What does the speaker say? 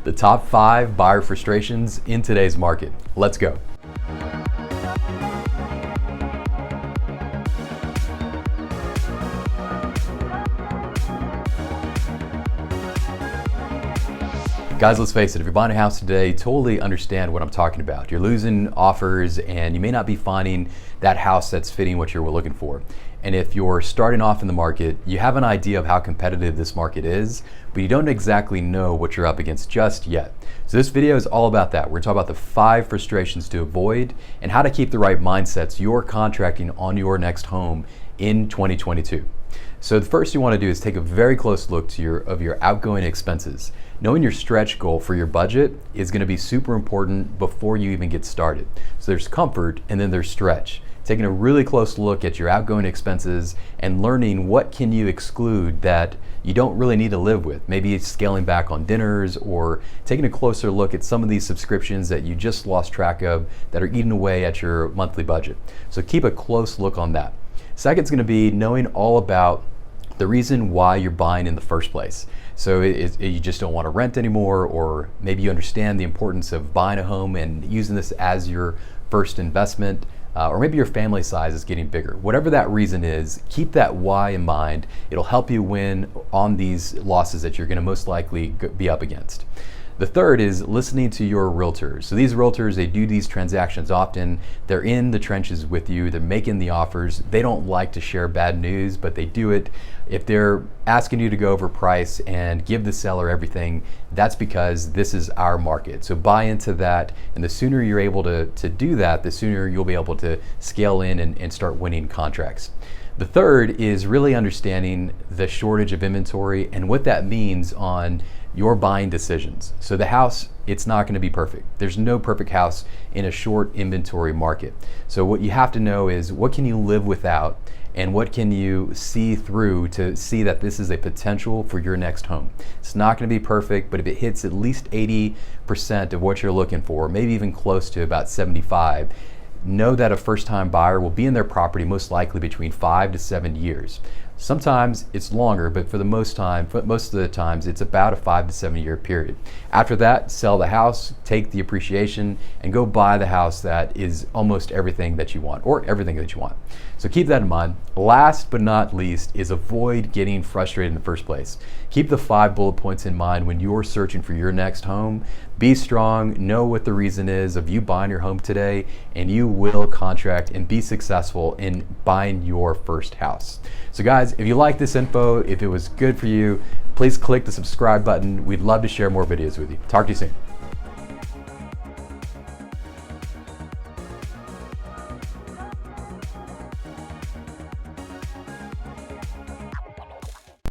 The top 5 buyer frustrations in today's market. Let's go. Guys, let's face it, if you're buying a house today, totally understand what I'm talking about. You're losing offers and you may not be finding that house that's fitting what you're looking for. And if you're starting off in the market, you have an idea of how competitive this market is, but you don't exactly know what you're up against just yet. So this video is all about that. We're gonna talk about the 5 frustrations to avoid and how to keep the right mindsets you're contracting on your next home in 2022. So the first you want to do is take a very close look to your outgoing expenses. Knowing your stretch goal for your budget is going to be super important before you even get started. So there's comfort and then there's stretch. Taking a really close look at your outgoing expenses and learning what can you exclude that you don't really need to live with. Maybe it's scaling back on dinners or taking a closer look at some of these subscriptions that you just lost track of that are eating away at your monthly budget. So keep a close look on that. Second is going to be knowing all about the reason why you're buying in the first place. So you just don't want to rent anymore, or maybe you understand the importance of buying a home and using this as your first investment, or maybe your family size is getting bigger. Whatever that reason is, keep that why in mind. It'll help you win on these losses that you're going to most likely be up against. The third is listening to your realtors. So these realtors, they do these transactions often. They're in the trenches with you. They're making the offers. They don't like to share bad news, but they do it. If they're asking you to go over price and give the seller everything, that's because this is our market. So buy into that. And the sooner you're able to do that, the sooner you'll be able to scale in and start winning contracts. The third is really understanding the shortage of inventory and what that means on your buying decisions. So the house, it's not going to be perfect. There's no perfect house in a short inventory market. So what you have to know is what can you live without and what can you see through to see that this is a potential for your next home. It's not going to be perfect, but if it hits at least 80% of what you're looking for, maybe even close to about 75, know that a first-time buyer will be in their property most likely between 5 to 7 years. Sometimes it's longer, but for most of the times, it's about a 5 to 7 year period. After that, sell the house, take the appreciation, and go buy the house that is almost everything that you want, or everything that you want. So keep that in mind. Last but not least is avoid getting frustrated in the first place. Keep the 5 bullet points in mind when you're searching for your next home. Be strong, know what the reason is of you buying your home today, and you will contract and be successful in buying your first house. So guys, if you like this info, if it was good for you, please click the subscribe button. We'd love to share more videos with you. Talk to you soon.